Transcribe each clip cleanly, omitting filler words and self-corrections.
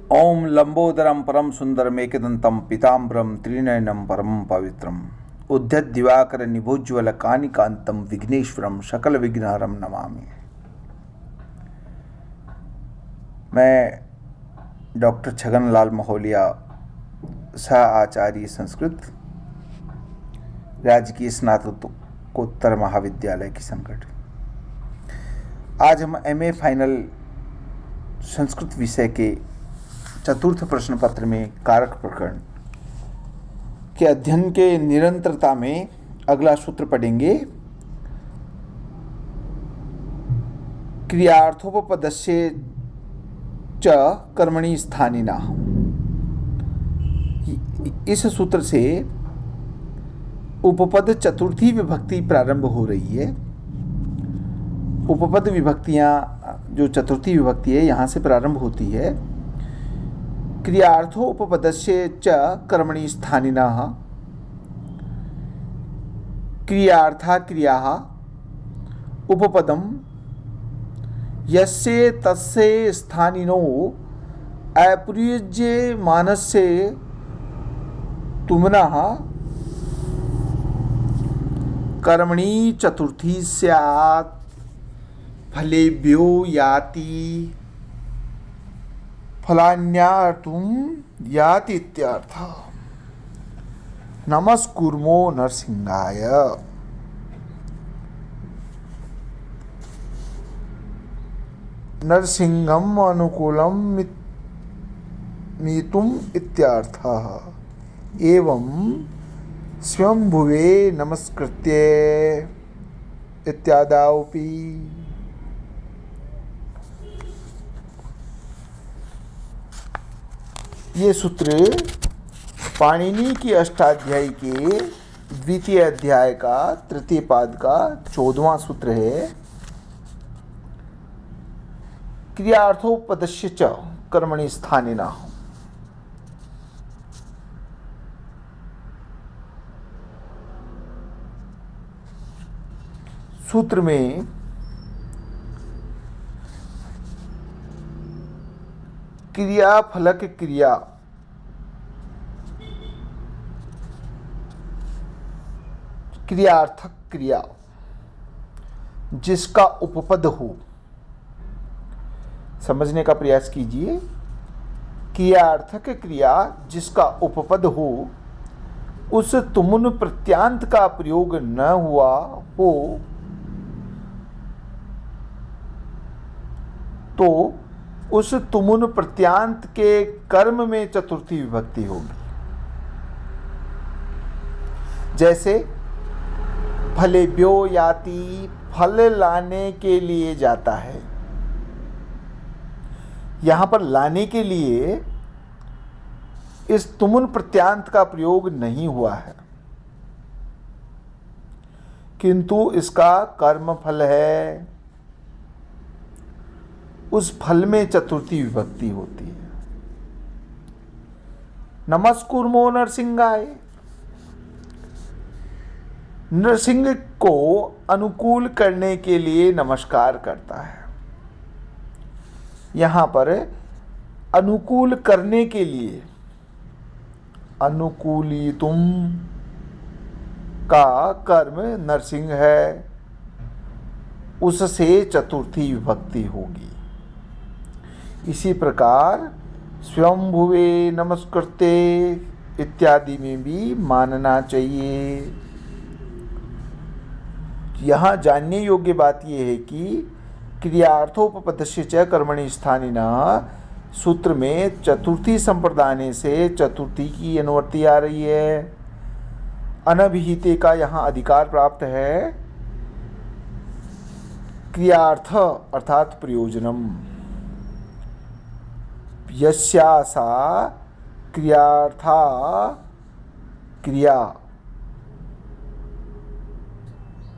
ओम लंबोदरम परम सुंदरम एकदंतम पीताम्बरम त्रिनयनम परम पवित्रम उद्यत दिवाकर निभोज्वल कानिकांतम विघ्नेश्वरम सकल विघ्नहरम नमामि। मैं डॉक्टर छगनलाल महोलिया, सह आचार्य संस्कृत, राजकीय स्नातकोत्तर महाविद्यालय किशनगढ़। आज हम एमए फाइनल संस्कृत विषय के चतुर्थ प्रश्न पत्र में कारक प्रकरण के अध्ययन के निरंतरता में अगला सूत्र पढ़ेंगे। क्रियार्थोपपदस्य च कर्मणि स्थानिना। इस सूत्र से उपपद चतुर्थी विभक्ति प्रारंभ हो रही है। उपपद विभक्तियां जो चतुर्थी विभक्ति है यहाँ से प्रारंभ होती है। क्रियार्थो उपपदस्य च कर्मणि स्थानिनः। क्रियार्था क्रियाः उपपदम यस्य तस्य स्थानिनो अप्रयुज्यमानस्य तुमनः कर्मणि चतुर्थी स्यात् फलेभ्यो याति फलान्यार्तुं याति इत्यर्थः। नमस्कुर्मो नरसिंहाय। नरसिंहम् अनुकूलं मीतुम् इत्यर्थः। एवं स्वयंभुवे नमस्कृत्य इत्यादावपि। ये सूत्र पाणिनि की अष्टाध्यायी के द्वितीय अध्याय का तृतीय पाद का 14वां सूत्र है। क्रियार्थोपपदस्य च कर्मणि स्थानिनः। सूत्र में क्रिया फलक क्रिया क्रियार्थक क्रिया जिसका उपपद हो, समझने का प्रयास कीजिए। क्रियार्थक क्रिया जिसका उपपद हो, उस तुमुन प्रत्यांत का प्रयोग न हुआ हो तो उस तुमुन प्रत्यांत के कर्म में चतुर्थी विभक्ति होगी। जैसे फलेभ्यो याति, फल लाने के लिए जाता है। यहां पर लाने के लिए इस तुमुन प्रत्यांत का प्रयोग नहीं हुआ है, किंतु इसका कर्म फल है। उस फल में चतुर्थी विभक्ति होती है। नमस्कुर्मो नरसिंहाय। नरसिंह को अनुकूल करने के लिए नमस्कार करता है। यहां पर अनुकूल करने के लिए अनुकूलितुम का कर्म नरसिंह है, उससे चतुर्थी विभक्ति होगी। इसी प्रकार स्वयंभुवे नमस्कृते इत्यादि में भी मानना चाहिए। यहाँ जानने योग्य बात यह है कि क्रियार्थोपपदस्य च कर्मणि स्थानिनः सूत्र में चतुर्थी संप्रदाय से चतुर्थी की अनुवर्ती आ रही है। अनभिहिते का यहाँ अधिकार प्राप्त है। क्रियार्थ अर्थात प्रयोजनम। यस्यासा क्रियार्था क्रिया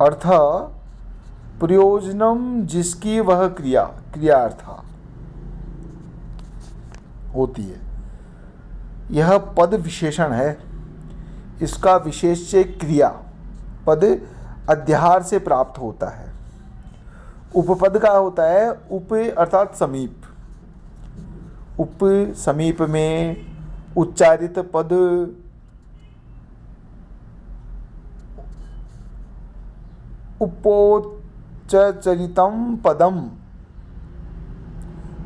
अर्थ प्रयोजनम जिसकी वह क्रिया क्रियार्था होती है। यह पद विशेषण है। इसका विशेष्य क्रिया पद अध्याहार से प्राप्त होता है। उपपद का होता है उप अर्थात समीप। उप समीप में, उच्चारित पद, उपोच्चरितम पदम,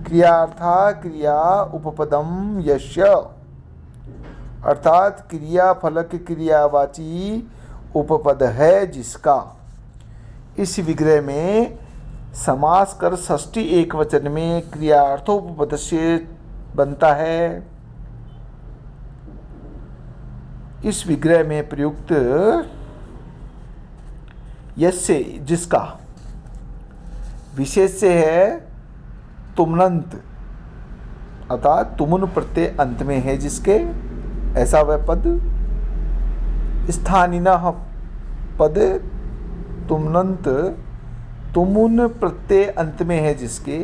क्रियार्था क्रिया उपपदम यस्य, अर्थात क्रिया फलक क्रियावाची उपपद है जिसका। इस विग्रह में समास कर षष्ठी एक वचन में क्रियार्थोपपद से बनता है। इस विग्रह में प्रयुक्त यस्य जिसका विशेष से है तुमनंत, अर्थात तुमुन प्रत्यय अंत में है जिसके, ऐसा वह पद। स्थानिनः पद तुमनंत तुमुन प्रत्यय अंत में है जिसके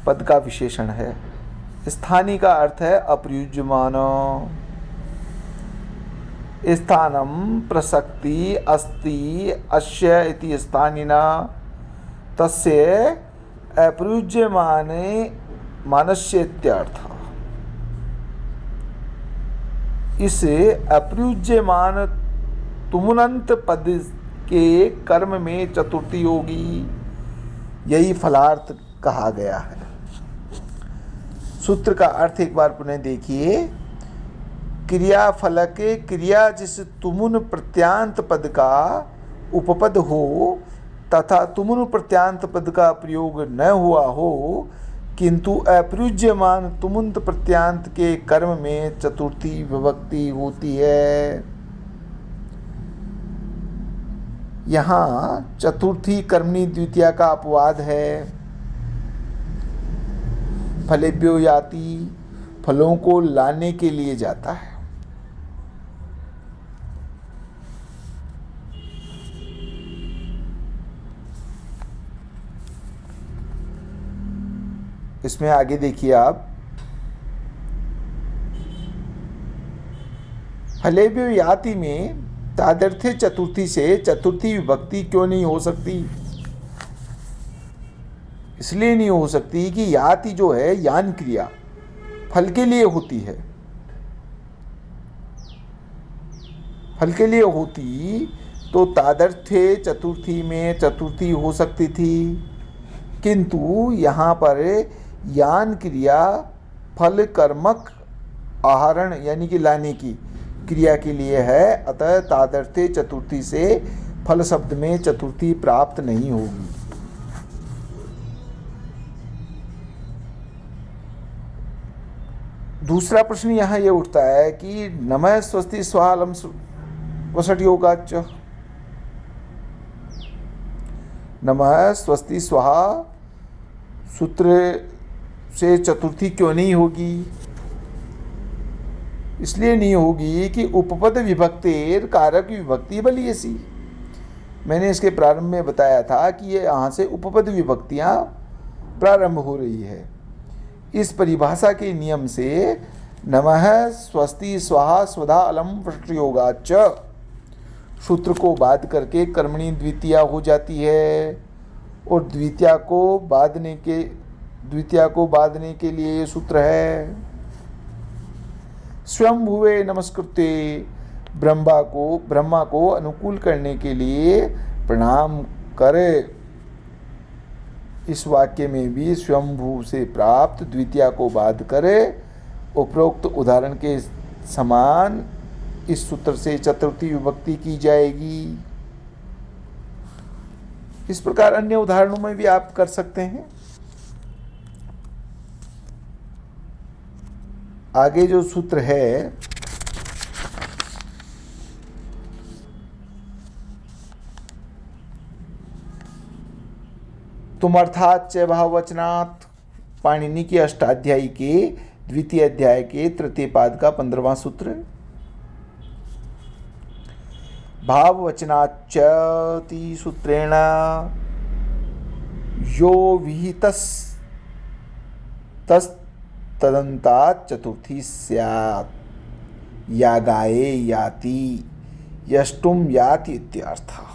पद का विशेषण है। स्थानी का अर्थ है अप्रयुज्यमान। स्थानम प्रसक्ति अस्ति अस्य इति स्थानिना तस्य अप्रयुज्यमाने मानस्येत्यर्थ। इस अप्रयुज्यमान तुमुनंत पद के कर्म में चतुर्थी होगी, यही फलार्थ कहा गया है। सूत्र का अर्थ एक बार पुनः देखिए। क्रिया फलक क्रिया जिस तुमुन प्रत्यांत पद का उपपद हो तथा तुमुन प्रत्यांत पद का प्रयोग न हुआ हो, किंतु अप्रयुज्यमान तुमुंत प्रत्यांत के कर्म में चतुर्थी विभक्ति होती है। यहाँ चतुर्थी कर्मणी द्वितीया का अपवाद है। फलेभ्यो याति, फलों को लाने के लिए जाता है। इसमें आगे देखिए आप, फलेभ्यो याति में तादर्थे चतुर्थी से चतुर्थी विभक्ति क्यों नहीं हो सकती? इसलिए नहीं हो सकती कि याति जो है यान क्रिया फल के लिए होती है। फल के लिए होती तो तादर्थे चतुर्थी में चतुर्थी हो सकती थी, किंतु यहाँ पर यान क्रिया फल कर्मक आहरण यानी कि लाने की क्रिया के लिए है। अतः तादर्थे चतुर्थी से फल शब्द में चतुर्थी प्राप्त नहीं होगी। दूसरा प्रश्न यहाँ ये उठता है कि नमः स्वस्ति स्वाहालम वसट योगाच, नमः स्वस्ति स्वाहा सूत्र से चतुर्थी क्यों नहीं होगी? इसलिए नहीं होगी कि उपपद विभक्तेर कारक विभक्ति बलियसी। मैंने इसके प्रारंभ में बताया था कि ये यहाँ से उपपद विभक्तियाँ प्रारंभ हो रही है। इस परिभाषा के नियम से नमः स्वस्ति स्वाहा स्वधा अलम प्रयोगाच सूत्र को बाध करके कर्मणी द्वितीया हो जाती है, और द्वितीया को बांधने के लिए ये सूत्र है। स्वयं भुवे नमस्कृते, ब्रह्मा को अनुकूल करने के लिए प्रणाम करे। इस वाक्य में भी स्वयंभू से प्राप्त द्वितीया को बाध करे। उपरोक्त उदाहरण के समान इस सूत्र से चतुर्थी विभक्ति की जाएगी। इस प्रकार अन्य उदाहरणों में भी आप कर सकते हैं। आगे जो सूत्र है, तुमर्थाच भाववचनात्, पाणिनि की अष्टाध्यायी के द्वितीय अध्याय के तृतीय पाद का 15वां सूत्र। भाववचनाच्चति सूत्रेण यो विहितस् तदन्तात् चतुर्थी स्यात्, यागाये याति यष्टुम याति इत्यर्थः।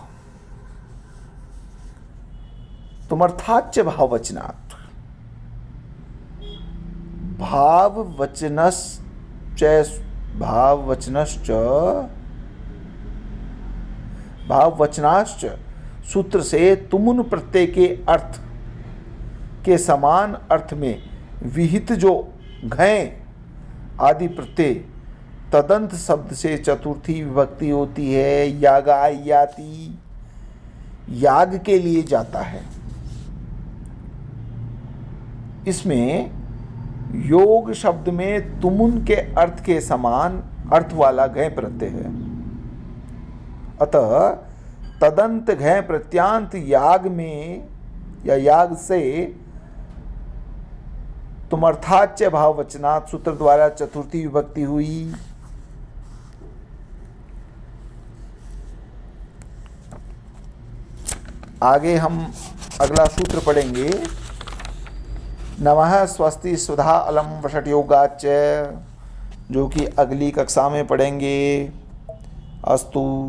तुमर्थाच्च भाववचनात्, भाववचनाश्च सूत्र से तुमुन प्रत्यय के अर्थ के समान अर्थ में विहित जो घय आदि प्रत्यय तदंत शब्द से चतुर्थी विभक्ति होती है। यागायाति, याग के लिए जाता है। इसमें योग शब्द में तुमुन के अर्थ के समान अर्थ वाला घय प्रत्यय है। अतः तदंत घय प्रत्यांत याग में या याग से तुमर्थाच्य भाववचनात् सूत्र द्वारा चतुर्थी विभक्ति हुई। आगे हम अगला सूत्र पढ़ेंगे। नमः स्वस्ति सुधा अलम वषट योगाच्च, जो कि अगली कक्षा में पढ़ेंगे। अस्तु।